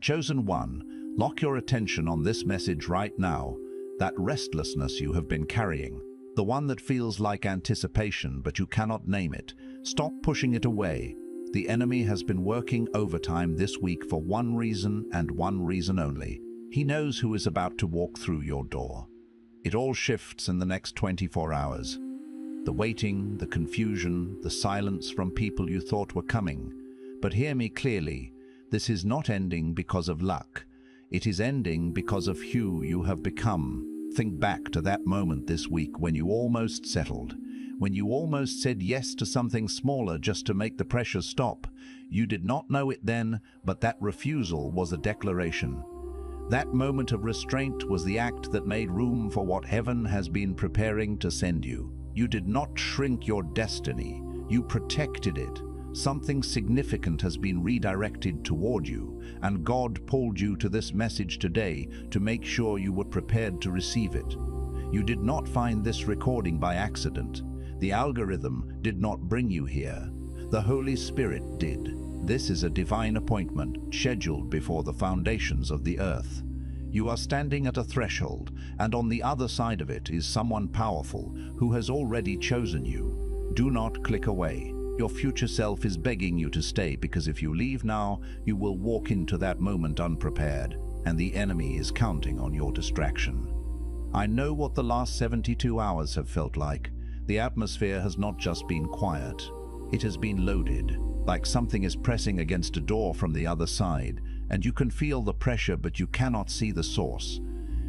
Chosen one, lock your attention on this message right now, that restlessness you have been carrying, the one that feels like anticipation but you cannot name it. Stop pushing it away. The enemy has been working overtime this week for one reason and one reason only. He knows who is about to walk through your door. It all shifts in the next 24 hours. The waiting, the confusion, the silence from people you thought were coming. But hear me clearly, this is not ending because of luck. It is ending because of who you have become. Think back to that moment this week when you almost settled, when you almost said yes to something smaller just to make the pressure stop. You did not know it then, but that refusal was a declaration. That moment of restraint was the act that made room for what heaven has been preparing to send you. You did not shrink your destiny, you protected it. Something significant has been redirected toward you, and God pulled you to this message today to make sure you were prepared to receive it. You did not find this recording by accident. The algorithm did not bring you here. The Holy Spirit did. This is a divine appointment scheduled before the foundations of the earth. You are standing at a threshold, and on the other side of it is someone powerful who has already chosen you. Do not click away. Your future self is begging you to stay, because if you leave now, you will walk into that moment unprepared, and the enemy is counting on your distraction. I know what the last 72 hours have felt like. The atmosphere has not just been quiet, it has been loaded, like something is pressing against a door from the other side, and you can feel the pressure but you cannot see the source.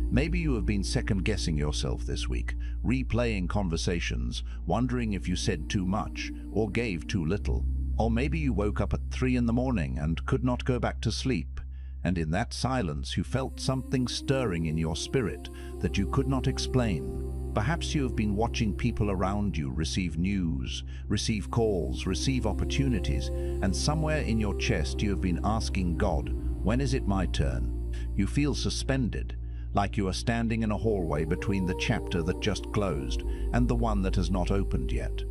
Maybe you have been second-guessing yourself this week, replaying conversations, wondering if you said too much or gave too little. Or maybe you woke up at 3 in the morning and could not go back to sleep, and in that silence you felt something stirring in your spirit that you could not explain. Perhaps you have been watching people around you receive news, receive calls, receive opportunities, and somewhere in your chest you have been asking God, when is it my turn? You feel suspended, like you are standing in a hallway between the chapter that just closed and the one that has not opened yet.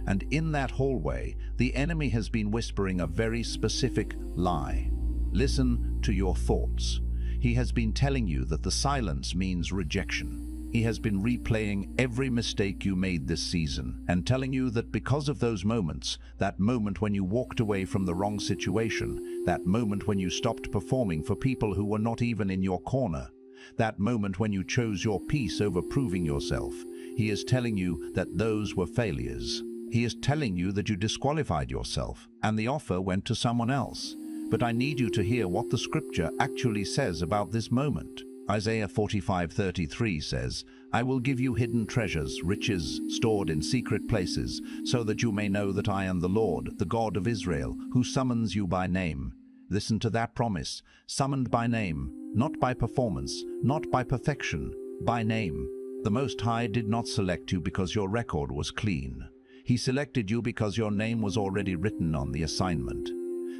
And in that hallway, the enemy has been whispering a very specific lie. Listen to your thoughts. He has been telling you that the silence means rejection. He has been replaying every mistake you made this season and telling you that because of those moments, that moment when you walked away from the wrong situation, that moment when you stopped performing for people who were not even in your corner, that moment when you chose your peace over proving yourself, he is telling you that those were failures. He is telling you that you disqualified yourself and the offer went to someone else. But I need you to hear what the scripture actually says about this moment. Isaiah 45:33 says, I will give you hidden treasures, riches stored in secret places, so that you may know that I am the Lord, the God of Israel, who summons you by name. Listen to that promise, summoned by name, not by performance, not by perfection, by name. The Most High did not select you because your record was clean. He selected you because your name was already written on the assignment.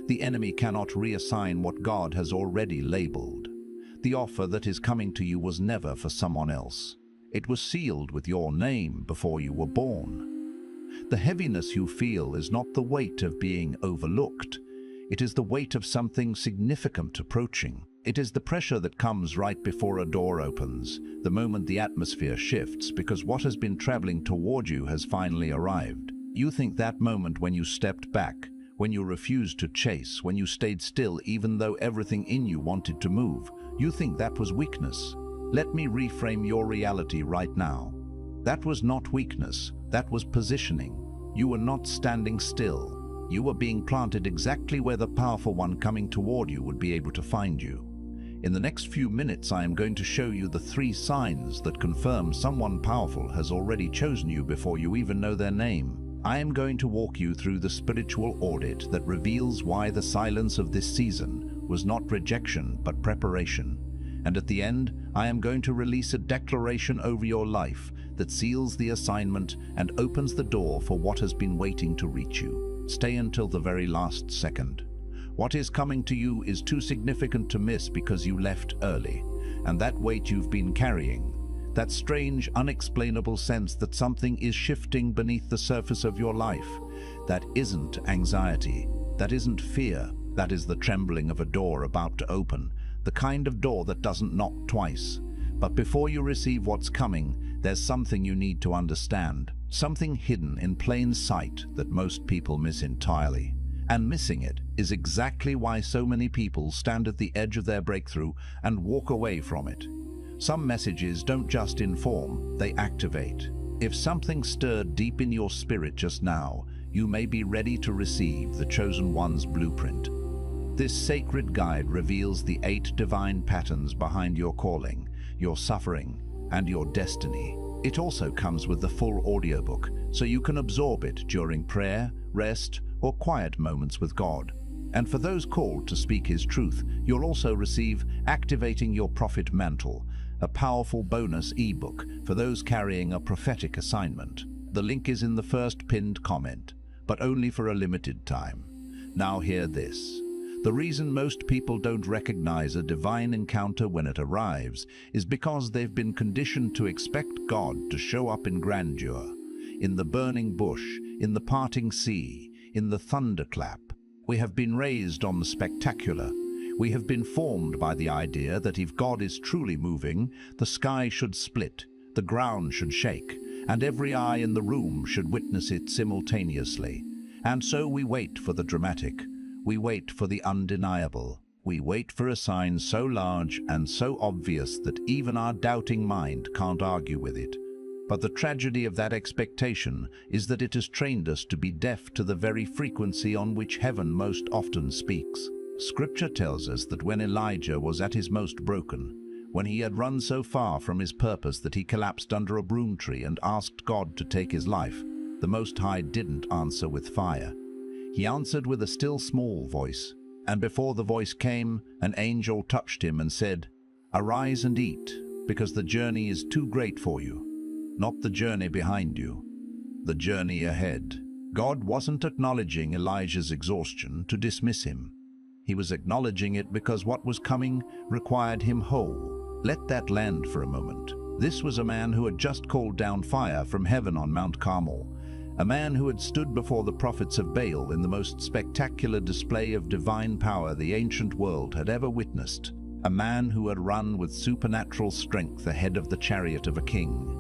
The enemy cannot reassign what God has already labeled. The offer that is coming to you was never for someone else. It was sealed with your name before you were born. The heaviness you feel is not the weight of being overlooked. It is the weight of something significant approaching. It is the pressure that comes right before a door opens, the moment the atmosphere shifts, because what has been traveling toward you has finally arrived. You think that moment when you stepped back, when you refused to chase, when you stayed still even though everything in you wanted to move, you think that was weakness. Let me reframe your reality right now. That was not weakness, that was positioning. You were not standing still. You were being planted exactly where the powerful one coming toward you would be able to find you. In the next few minutes, I am going to show you the 3 signs that confirm someone powerful has already chosen you before you even know their name. I am going to walk you through the spiritual audit that reveals why the silence of this season was not rejection but preparation. And at the end, I am going to release a declaration over your life that seals the assignment and opens the door for what has been waiting to reach you. Stay until the very last second. What is coming to you is too significant to miss because you left early, and that weight you've been carrying, that strange, unexplainable sense that something is shifting beneath the surface of your life, that isn't anxiety, that isn't fear, that is the trembling of a door about to open, the kind of door that doesn't knock twice. But before you receive what's coming, there's something you need to understand, something hidden in plain sight that most people miss entirely. And missing it is exactly why so many people stand at the edge of their breakthrough and walk away from it. Some messages don't just inform, they activate. If something stirred deep in your spirit just now, you may be ready to receive the Chosen One's blueprint. This sacred guide reveals the 8 divine patterns behind your calling, your suffering, and your destiny. It also comes with the full audiobook, so you can absorb it during prayer, rest, or quiet moments with God. And for those called to speak His truth, you'll also receive Activating Your Prophet Mantle, a powerful bonus ebook for those carrying a prophetic assignment. The link is in the first pinned comment, but only for a limited time. Now hear this. The reason most people don't recognize a divine encounter when it arrives is because they've been conditioned to expect God to show up in grandeur, in the burning bush, in the parting sea, in the thunderclap. We have been raised on the spectacular. We have been formed by the idea that if God is truly moving, the sky should split, the ground should shake, and every eye in the room should witness it simultaneously. And so we wait for the dramatic. We wait for the undeniable. We wait for a sign so large and so obvious that even our doubting mind can't argue with it. But the tragedy of that expectation is that it has trained us to be deaf to the very frequency on which heaven most often speaks. Scripture tells us that when Elijah was at his most broken, when he had run so far from his purpose that he collapsed under a broom tree and asked God to take his life, the Most High didn't answer with fire. He answered with a still small voice, and before the voice came, an angel touched him and said, "Arise and eat, because the journey is too great for you." Not the journey behind you, the journey ahead. God wasn't acknowledging Elijah's exhaustion to dismiss him. He was acknowledging it because what was coming required him whole. Let that land for a moment. This was a man who had just called down fire from heaven on Mount Carmel. A man who had stood before the prophets of Baal in the most spectacular display of divine power the ancient world had ever witnessed. A man who had run with supernatural strength ahead of the chariot of a king.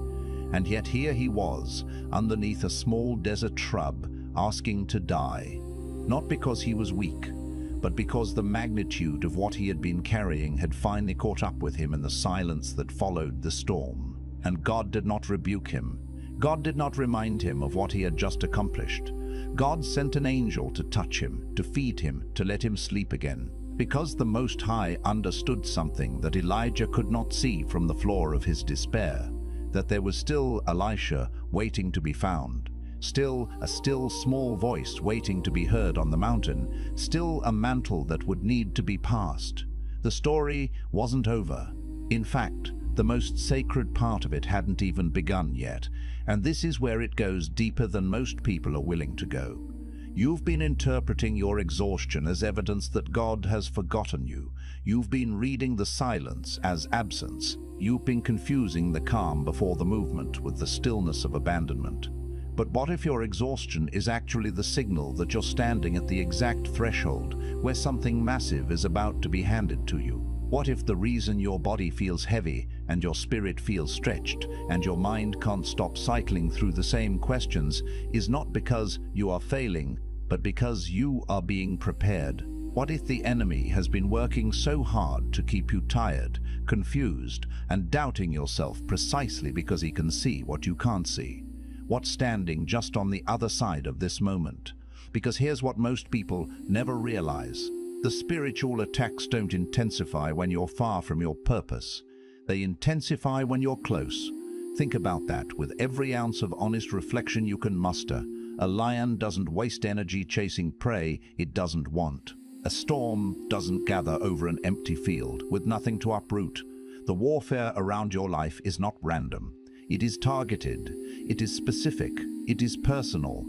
And yet here he was, underneath a small desert shrub, asking to die. Not because he was weak, but because the magnitude of what he had been carrying had finally caught up with him in the silence that followed the storm. And God did not rebuke him. God did not remind him of what he had just accomplished. God sent an angel to touch him, to feed him, to let him sleep again. Because the Most High understood something that Elijah could not see from the floor of his despair, that there was still Elisha waiting to be found, still a small voice waiting to be heard on the mountain, still a mantle that would need to be passed. The story wasn't over. In fact, the most sacred part of it hadn't even begun yet, and this is where it goes deeper than most people are willing to go. You've been interpreting your exhaustion as evidence that God has forgotten you. You've been reading the silence as absence. You've been confusing the calm before the movement with the stillness of abandonment. But what if your exhaustion is actually the signal that you're standing at the exact threshold where something massive is about to be handed to you? What if the reason your body feels heavy and your spirit feels stretched and your mind can't stop cycling through the same questions is not because you are failing, but because you are being prepared? What if the enemy has been working so hard to keep you tired, confused, and doubting yourself precisely because he can see what you can't see? What's standing just on the other side of this moment? Because here's what most people never realize. The spiritual attacks don't intensify when you're far from your purpose. They intensify when you're close. Think about that with every ounce of honest reflection you can muster. A lion doesn't waste energy chasing prey it doesn't want. A storm doesn't gather over an empty field with nothing to uproot. The warfare around your life is not random. It is targeted. It is specific. It is personal.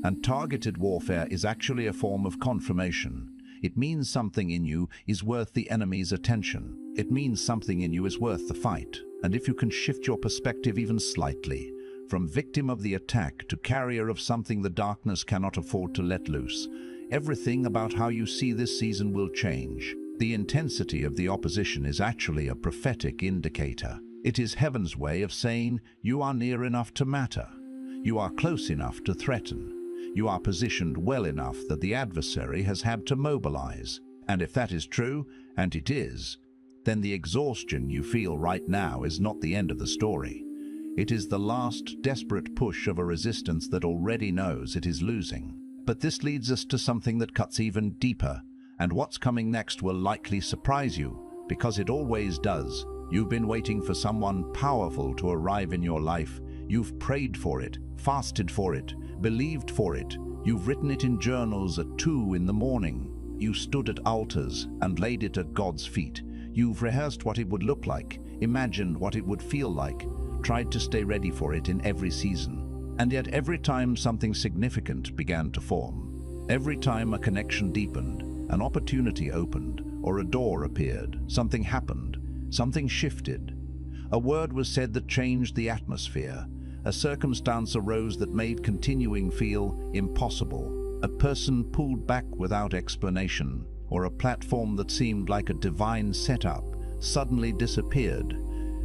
And targeted warfare is actually a form of confirmation. It means something in you is worth the enemy's attention. It means something in you is worth the fight. And if you can shift your perspective even slightly, from victim of the attack to carrier of something the darkness cannot afford to let loose, everything about how you see this season will change. The intensity of the opposition is actually a prophetic indicator. It is heaven's way of saying you are near enough to matter. You are close enough to threaten. You are positioned well enough that the adversary has had to mobilize. And if that is true, and it is, then the exhaustion you feel right now is not the end of the story. It is the last desperate push of a resistance that already knows it is losing. But this leads us to something that cuts even deeper, and what's coming next will likely surprise you, because it always does. You've been waiting for someone powerful to arrive in your life. You've prayed for it, fasted for it, believed for it. You've written it in journals at 2 in the morning. You stood at altars and laid it at God's feet. You've rehearsed what it would look like, imagined what it would feel like, tried to stay ready for it in every season. And yet every time something significant began to form, every time a connection deepened, an opportunity opened, or a door appeared, something happened, something shifted. A word was said that changed the atmosphere. A circumstance arose that made continuing feel impossible. A person pulled back without explanation, or a platform that seemed like a divine setup suddenly disappeared,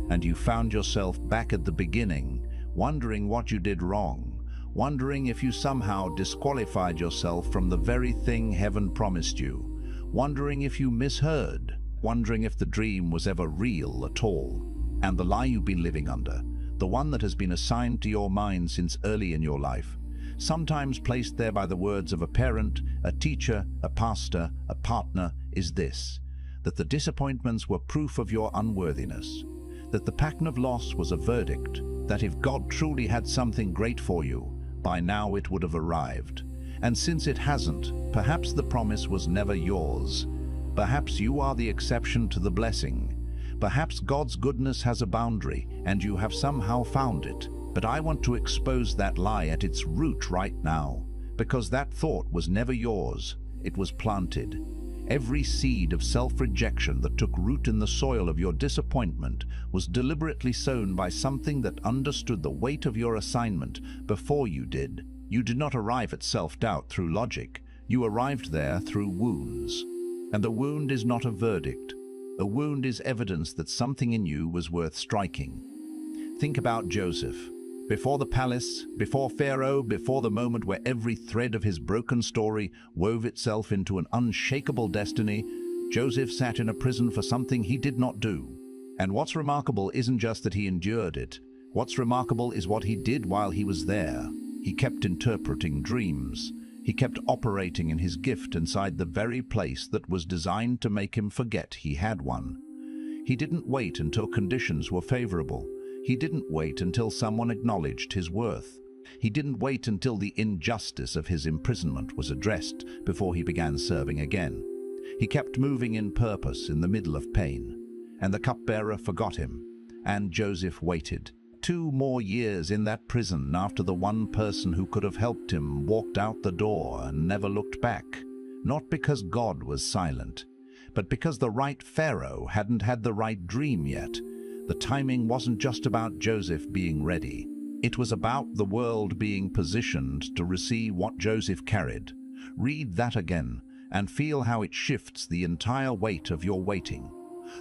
and you found yourself back at the beginning, wondering what you did wrong, wondering if you somehow disqualified yourself from the very thing heaven promised you, wondering if you misheard, wondering if the dream was ever real at all. And the lie you've been living under, the one that has been assigned to your mind since early in your life, sometimes placed there by the words of a parent, a teacher, a pastor, a partner, is this: that the disappointments were proof of your unworthiness, that the pattern of loss was a verdict, that if God truly had something great for you, by now it would have arrived. And since it hasn't, perhaps the promise was never yours. Perhaps you are the exception to the blessing. Perhaps God's goodness has a boundary, and you have somehow found it. But I want to expose that lie at its root right now, because that thought was never yours. It was planted. Every seed of self-rejection that took root in the soil of your disappointment was deliberately sown by something that understood the weight of your assignment before you did. You did not arrive at self-doubt through logic. You arrived there through wounds. And the wound is not a verdict. A wound is evidence that something in you was worth striking. Think about Joseph. Before the palace, before Pharaoh, before the moment where every thread of his broken story wove itself into an unshakable destiny, Joseph sat in a prison for something he did not do. And what's remarkable isn't just that he endured it. What's remarkable is what he did while he was there. He kept interpreting dreams. He kept operating in his gift inside the very place that was designed to make him forget he had one. He didn't wait until conditions were favorable. He didn't wait until someone acknowledged his worth. He didn't wait until the injustice of his imprisonment was addressed before he began serving again. He kept moving in purpose in the middle of pain. And the cupbearer forgot him. And Joseph waited. 2 more years in that prison after the one person who could have helped him walked out the door and never looked back. Not because God was silent, but because the right Pharaoh hadn't had the right dream yet. The timing wasn't just about Joseph being ready. It was about the world being positioned to receive what Joseph carried. Read that again and feel how it shifts the entire weight of your waiting.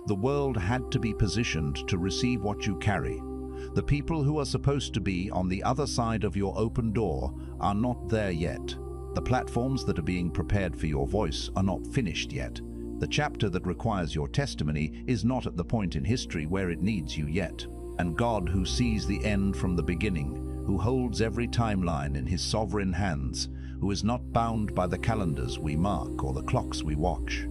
The world had to be positioned to receive what you carry. The people who are supposed to be on the other side of your open door are not there yet. The platforms that are being prepared for your voice are not finished yet. The chapter that requires your testimony is not at the point in history where it needs you yet. And God, who sees the end from the beginning, who holds every timeline in his sovereign hands, who is not bound by the calendars we mark or the clocks we watch,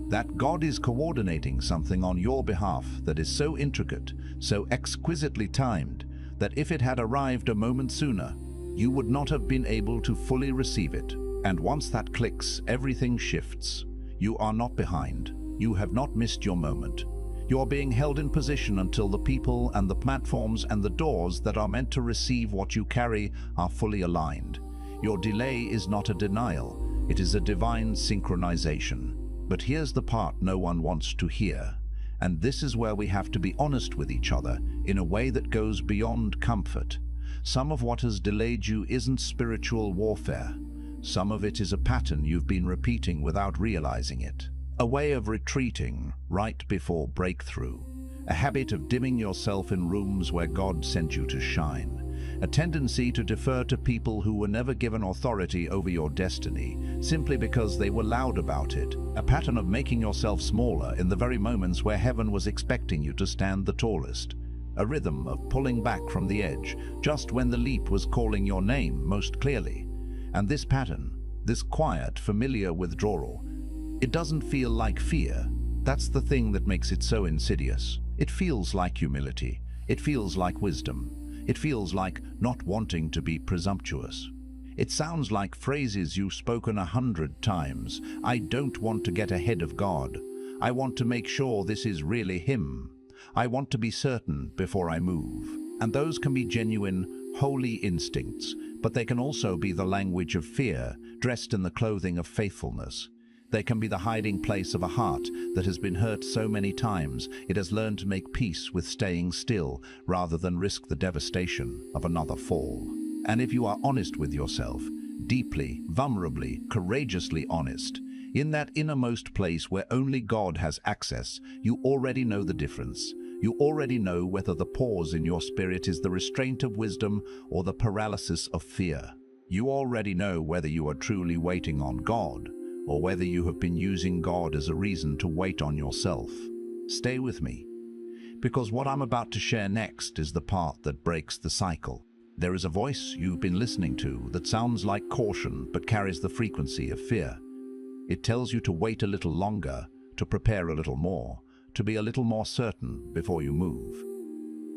that God is coordinating something on your behalf that is so intricate, so exquisitely timed, that if it had arrived a moment sooner, you would not have been able to fully receive it. And once that clicks, everything shifts. You are not behind. You have not missed your moment. You are being held in position until the people and the platforms and the doors that are meant to receive what you carry are fully aligned. Your delay is not a denial. It is a divine synchronization. But here's the part no one wants to hear. And this is where we have to be honest with each other in a way that goes beyond comfort. Some of what has delayed you isn't spiritual warfare. Some of it is a pattern you've been repeating without realizing it. a way of retreating right before breakthrough, a habit of dimming yourself in rooms where God sent you to shine, a tendency to defer to people who were never given authority over your destiny simply because they were loud about it, a pattern of making yourself smaller in the very moments where heaven was expecting you to stand the tallest, a rhythm of pulling back from the edge just when the leap was calling your name most clearly. And this pattern, this quiet, familiar withdrawal, it doesn't feel like fear. That's the thing that makes it so insidious. It feels like humility. It feels like wisdom. It feels like not wanting to be presumptuous. It sounds like phrases you've spoken 100 times. I don't want to get ahead of God. I want to make sure this is really Him. I want to be certain before I move. And those can be genuine, holy instincts, but they can also be the language of fear, dressed in the clothing of faithfulness. They can be the hiding place of a heart that has been hurt so many times it has learned to make peace with staying still rather than risk the devastation of another fall. And if you are honest with yourself, deeply, vulnerably, courageously honest, in that innermost place where only God has access, you already know the difference. You already know whether the pause in your spirit is the restraint of wisdom or the paralysis of fear. You already know whether you are truly waiting on God, or whether you have been using God as a reason to wait on yourself. Stay with me, because what I'm about to share next is the part that breaks the cycle. There is a voice you've been listening to that sounds like caution but carries the frequency of fear. It tells you to wait a little longer, to prepare a little more, to be a little more certain before you move.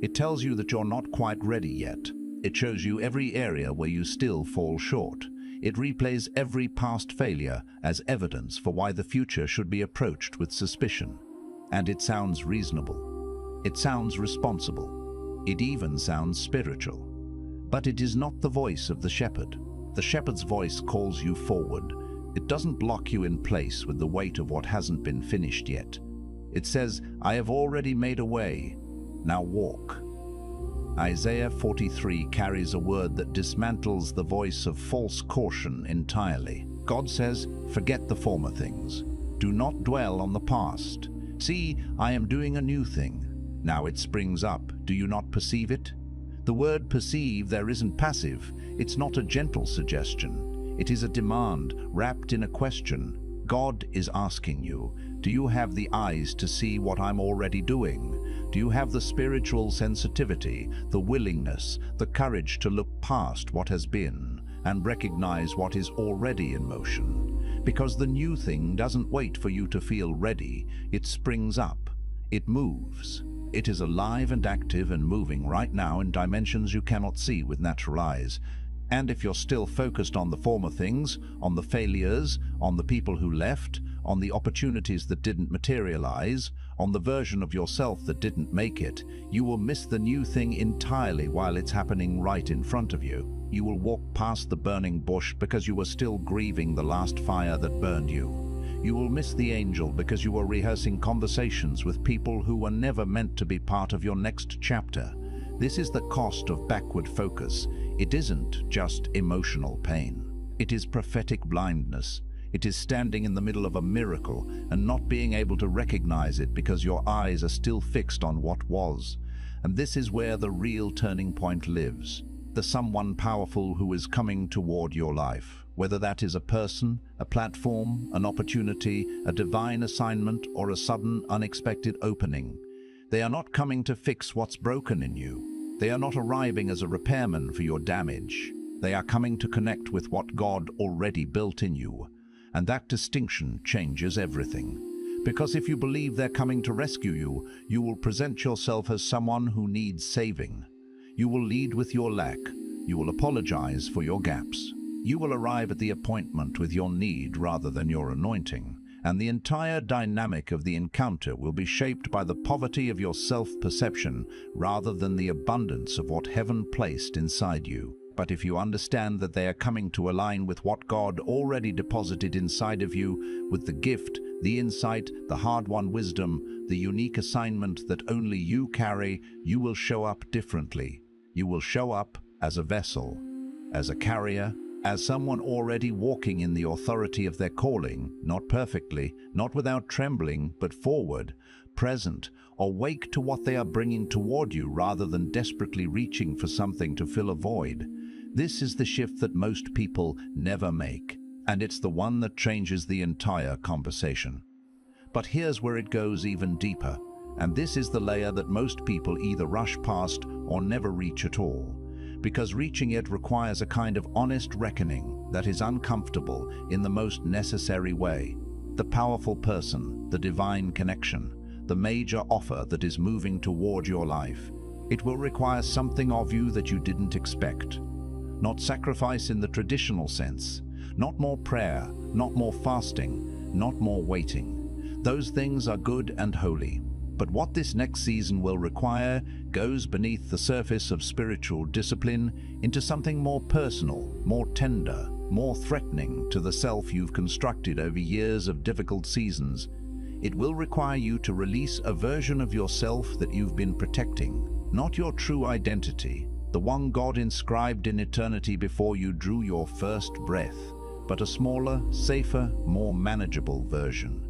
It tells you that you're not quite ready yet. It shows you every area where you still fall short. It replays every past failure as evidence for why the future should be approached with suspicion. And it sounds reasonable. It sounds responsible. It even sounds spiritual. But it is not the voice of the shepherd. The shepherd's voice calls you forward. It doesn't block you in place with the weight of what hasn't been finished yet. It says, I have already made a way. Now walk. Isaiah 43 carries a word that dismantles the voice of false caution entirely. God says, forget the former things. Do not dwell on the past. See, I am doing a new thing. Now it springs up. Do you not perceive it? The word perceive there isn't passive. It's not a gentle suggestion. It is a demand wrapped in a question. God is asking you, do you have the eyes to see what I'm already doing? Do you have the spiritual sensitivity, the willingness, the courage to look past what has been and recognize what is already in motion? Because the new thing doesn't wait for you to feel ready. It springs up. It moves. It is alive and active and moving right now in dimensions you cannot see with natural eyes. And if you're still focused on the former things, on the failures, on the people who left, on the opportunities that didn't materialize, on the version of yourself that didn't make it, you will miss the new thing entirely while it's happening right in front of you. You will walk past the burning bush because you were still grieving the last fire that burned you. You will miss the angel because you were rehearsing conversations with people who were never meant to be part of your next chapter. This is the cost of backward focus. It isn't just emotional pain. It is prophetic blindness. It is standing in the middle of a miracle and not being able to recognize it because your eyes are still fixed on what was. And this is where the real turning point lives. The someone powerful who is coming toward your life, whether that is a person, a platform, an opportunity, a divine assignment, or a sudden, unexpected opening. They are not coming to fix what's broken in you. They are not arriving as a repairman for your damage. They are coming to connect with what God already built in you. And that distinction changes everything. Because if you believe they're coming to rescue you, you will present yourself as someone who needs saving. You will lead with your lack. You will apologize for your gaps. You will arrive at the appointment with your need rather than your anointing. And the entire dynamic of the encounter will be shaped by the poverty of your self-perception rather than the abundance of what heaven placed inside you. But if you understand that they are coming to align with what God already deposited inside of you, with the gift, the insight, the hard-won wisdom, the unique assignment that only you carry, you will show up differently. You will show up as a vessel, as a carrier, As someone already walking in the authority of their calling, not perfectly, not without trembling, but forward, present, awake to what they are bringing toward you rather than desperately reaching for something to fill a void. This is the shift that most people never make, and it's the one that changes the entire conversation. But here's where it goes even deeper, and this is the layer that most people either rush past or never reach at all. Because reaching it requires a kind of honest reckoning that is uncomfortable in the most necessary way. The powerful person, the divine connection, the major offer that is moving toward your life. It will require something of you that you didn't expect. Not sacrifice in the traditional sense, not more prayer, not more fasting, not more waiting. Those things are good and holy. But what this next season will require goes beneath the surface of spiritual discipline into something more personal, more tender, more threatening to the self you've constructed over years of difficult seasons. It will require you to release a version of yourself that you've been protecting, not your true identity, the one God inscribed in eternity before you drew your first breath, but a smaller, safer, more manageable version.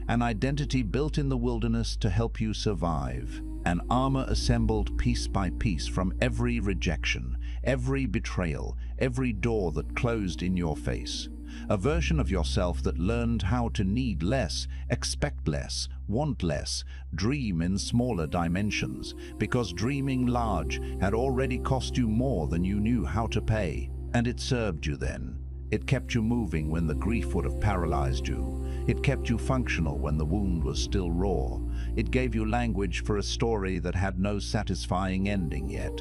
An identity built in the wilderness to help you survive. An armor assembled piece by piece from every rejection, every betrayal, every door that closed in your face. A version of yourself that learned how to need less, expect less, want less, dream in smaller dimensions, because dreaming large had already cost you more than you knew how to pay. And it served you then. It kept you moving when the grief would have paralyzed you. It kept you functional when the wound was still raw. It gave you language for a story that had no satisfying ending yet.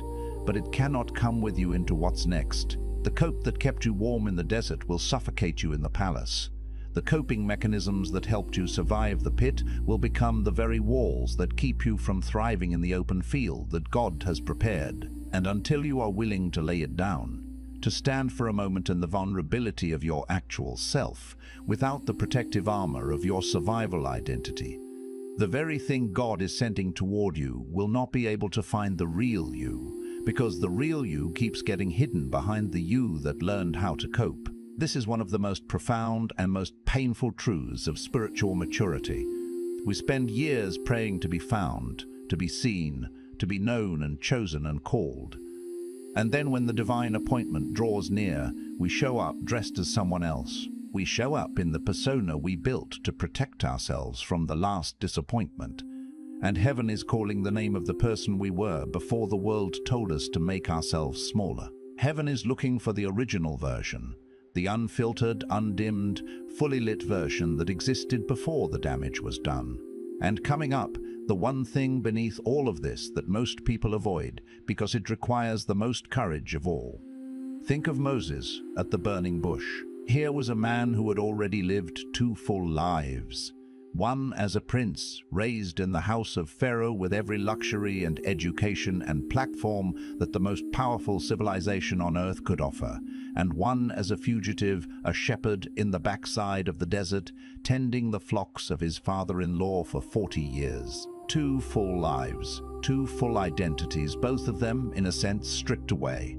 But it cannot come with you into what's next. The coat that kept you warm in the desert will suffocate you in the palace. The coping mechanisms that helped you survive the pit will become the very walls that keep you from thriving in the open field that God has prepared. And until you are willing to lay it down, to stand for a moment in the vulnerability of your actual self, without the protective armor of your survival identity, the very thing God is sending toward you will not be able to find the real you, because the real you keeps getting hidden behind the you that learned how to cope. This is one of the most profound and most painful truths of spiritual maturity. We spend years praying to be found, to be seen, to be known and chosen and called. And then when the divine appointment draws near, we show up dressed as someone else. We show up in the persona we built to protect ourselves from the last disappointment. And heaven is calling the name of the person we were before the world told us to make ourselves smaller. Heaven is looking for the original version, the unfiltered, undimmed, fully lit version that existed before the damage was done. And coming up, the one thing beneath all of this that most people avoid because it requires the most courage of all. Think of Moses at the burning bush. Here was a man who had already lived 2 full lives. One as a prince, raised in the house of Pharaoh with every luxury and education and platform that the most powerful civilization on earth could offer, and one as a fugitive, a shepherd in the backside of the desert, tending the flocks of his father-in-law for 40 years. 2 full lives, 2 full identities, both of them, in a sense, stripped away.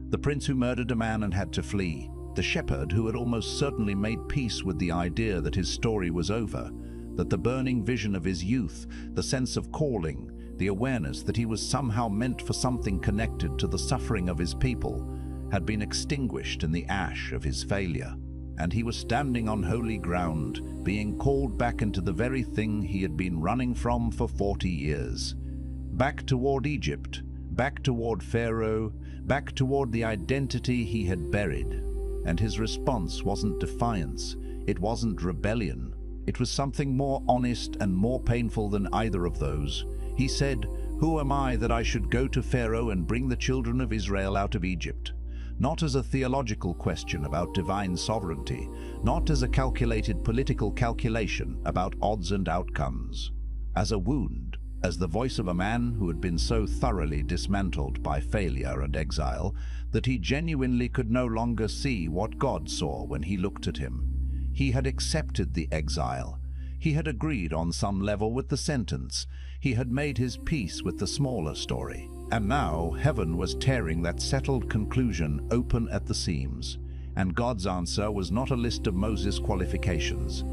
The prince who murdered a man and had to flee. The shepherd who had almost certainly made peace with the idea that his story was over, that the burning vision of his youth, the sense of calling, the awareness that he was somehow meant for something connected to the suffering of his people, had been extinguished in the ash of his failure. And he was standing on holy ground, being called back into the very thing he had been running from for 40 years. Back toward Egypt, back toward Pharaoh, back toward the identity he had buried. And his response wasn't defiance, it wasn't rebellion. It was something more honest and more painful than either of those. He said, "Who am I that I should go to Pharaoh and bring the children of Israel out of Egypt?" Not as a theological question about divine sovereignty, not as a calculated political calculation about odds and outcomes. As a wound, as the voice of a man who had been so thoroughly dismantled by failure and exile that he genuinely could no longer see what God saw when he looked at him. He had accepted the exile. He had agreed on some level with the sentence. He had made his peace with the smaller story. And now heaven was tearing that settled conclusion open at the seams. And God's answer was not a list of Moses' qualifications.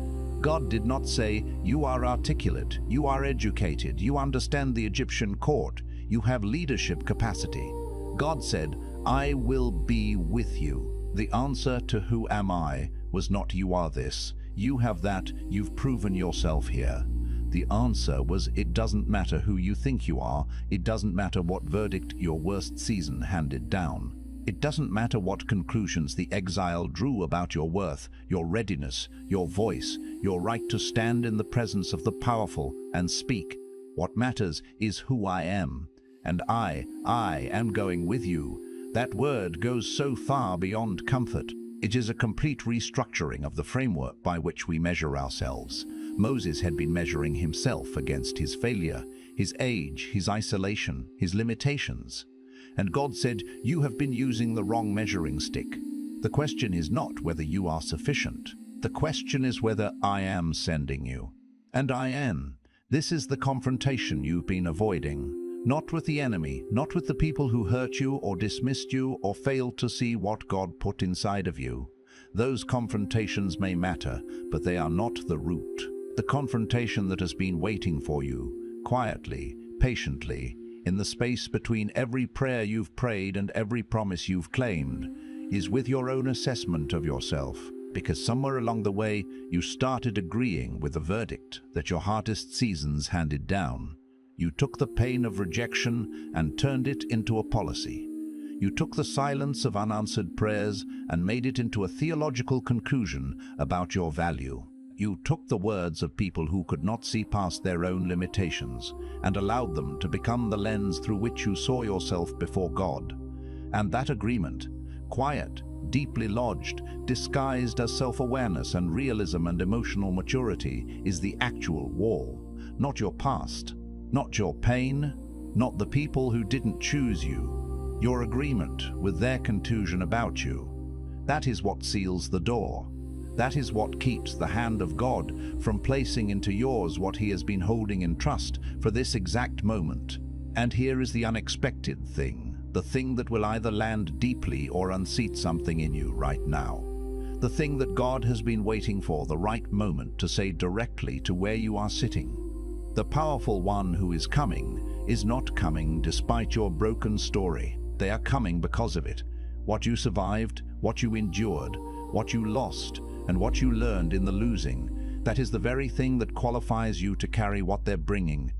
God did not say, "You are articulate, you are educated, you understand the Egyptian court, you have leadership capacity." God said, "I will be with you." The answer to "Who am I?" was not "You are this, you have that, you've proven yourself here." The answer was, "It doesn't matter who you think you are, it doesn't matter what verdict your worst season handed down. It doesn't matter what conclusions the exile drew about your worth, your readiness, your voice, your right to stand in the presence of the powerful and speak. What matters is who I am. And I am going with you." That word goes so far beyond comfort. It is a complete restructuring of the framework by which we measure ourselves. Moses had been measuring himself against his failure, his age, his isolation, his limitations. And God said, "You have been using the wrong measuring stick. The question is not whether you are sufficient. The question is whether I am sending you." And I am. This is the confrontation you've been avoiding. Not with the enemy, not with the people who hurt you or dismissed you or failed to see what God put inside of you. Those confrontations may matter, but they are not the root. The confrontation that has been waiting for you, quietly, patiently, in the space between every prayer you've prayed and every promise you've claimed, is with your own assessment of yourself, because somewhere along the way you started agreeing with the verdict that your hardest seasons handed down. You took the pain of rejection and turned it into a policy. You took the silence of unanswered prayers and made it into a theological conclusion about your value. You took the words of people who could not see past their own limitations and allowed them to become the lens through which you saw yourself before God. And that agreement, quiet, deeply lodged, disguised as self-awareness and realism and emotional maturity, is the actual wall, not your past, not your pain, not the people who didn't choose you, your agreement with their contusion about you. That is what seals the door. That is what keeps the hand of God from placing into yours what he has been holding in trust for this exact moment. And here is the unexpected thing, the thing that will either land deeply or unseat something in you right now. The thing that God has been waiting for the right moment to say directly to where you are sitting. The powerful one who is coming is not coming despite your broken story. They are coming because of it. What you survived, what you endured, what you lost, and what you learned in the losing, that is the very thing that qualifies you to carry what they're bringing.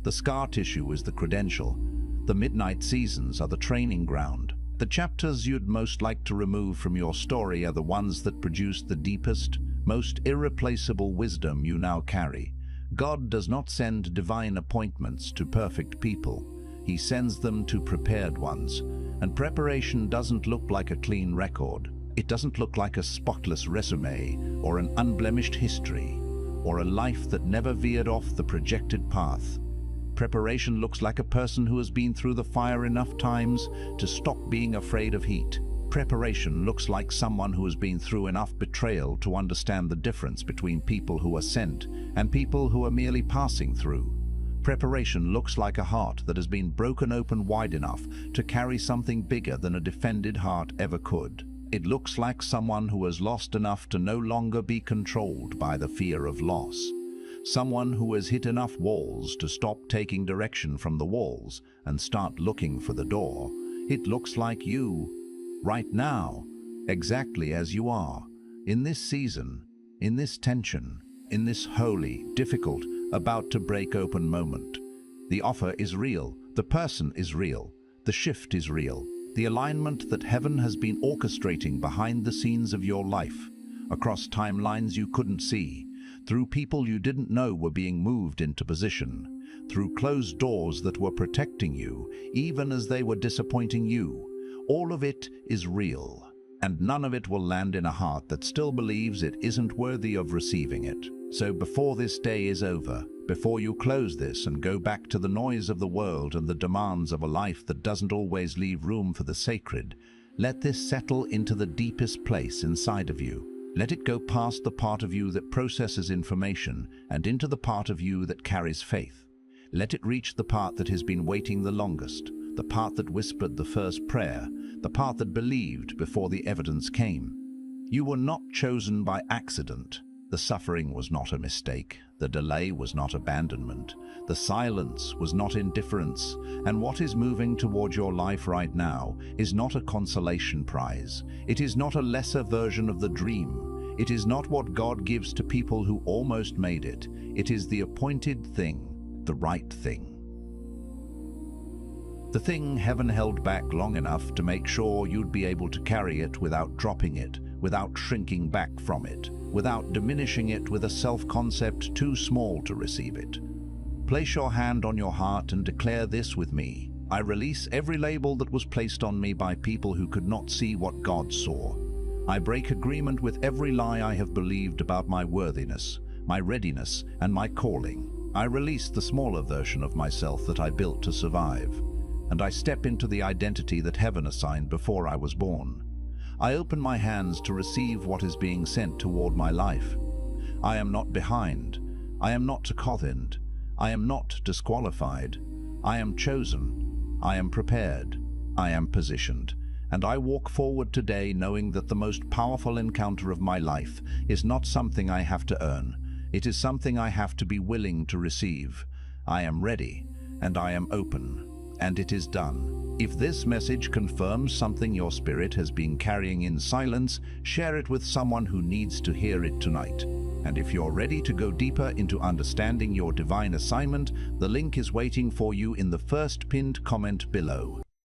The scar tissue is the credential. The midnight seasons are the training ground. The chapters you'd most like to remove from your story are the ones that produce the deepest, most irreplaceable wisdom you now carry. God does not send divine appointments to perfect people. He sends them to prepared ones. And preparation doesn't look like a clean record. It doesn't look like a spotless resume or an unblemished history or a life that never veered off the projected path. Preparation looks like a person who has been through the fire enough times to stop being afraid of heat. Preparation looks like someone who has been through enough betrayal to understand the difference between people who are sent and people who are merely passing through. Preparation looks like a heart that has been broken open wide enough to carry something bigger than a defended heart ever could. It looks like someone who has lost enough to no longer be controlled by the fear of loss. Someone who has hit enough walls to stop taking direction from the walls and start looking for the door. It looks like you, right now, exactly as you are, in this season, in this tension, in this holy, difficult, about to break open moment. The offer is real, the person is real, the shift is real. The alignment that heaven has been orchestrating behind the scenes of your life, across timelines you couldn't see, through people you didn't know were being moved into position, through closed doors that were protecting you, even as they were disappointing you. All of it is real, and none of it will land in a heart that still believes it isn't worthy of receiving it. So before this day is over, before you close this and go back to the noise of the world and the demands of a life that doesn't always leave room for the sacred, let this settle into the deepest place inside of you. Let it go past the part of you that processes information and into the part of you that carries faith. Let it reach the part that has been waiting the longest, the part that whispered the first prayer, the part that believed before the evidence came. You were not chosen by accident. The suffering was not a mistake. The delay was not abandonment. The silence was not indifference. And what is moving toward your life right now is not a consolation prize. It is not a lesser version of the dream. It is not what God gives to people who almost made it. It is the appointed thing, the right thing. The thing heaven held back long enough to make sure you'd be able to carry it without dropping it, without shrinking back from it, without diminishing it with a self-concept too small to receive it. Place your hand on your heart and declare this with me. I release every label that was placed on me by people who could not see what God saw. I break agreement with every lie I have believed about my worthiness, my readiness, and my calling. I release the smaller version of myself that I built to survive, and I step into the identity that heaven assigned before I was born. I open my hands to receive what is being sent toward my life. I am not behind. I am not cottoned. I am not disqualified. I am chosen. I am prepared. I am positioned. And I walk forward today knowing that the most powerful encounter of my life is not something I have to earn. It is something I have to be willing to receive. I am ready, and I am open, and it is done. If this message confirms something your spirit has been carrying in silence, share it with someone who needs to hear it tonight. And if you're ready to go deeper into understanding your divine assignment, the link is waiting for you in the first pinned comment below.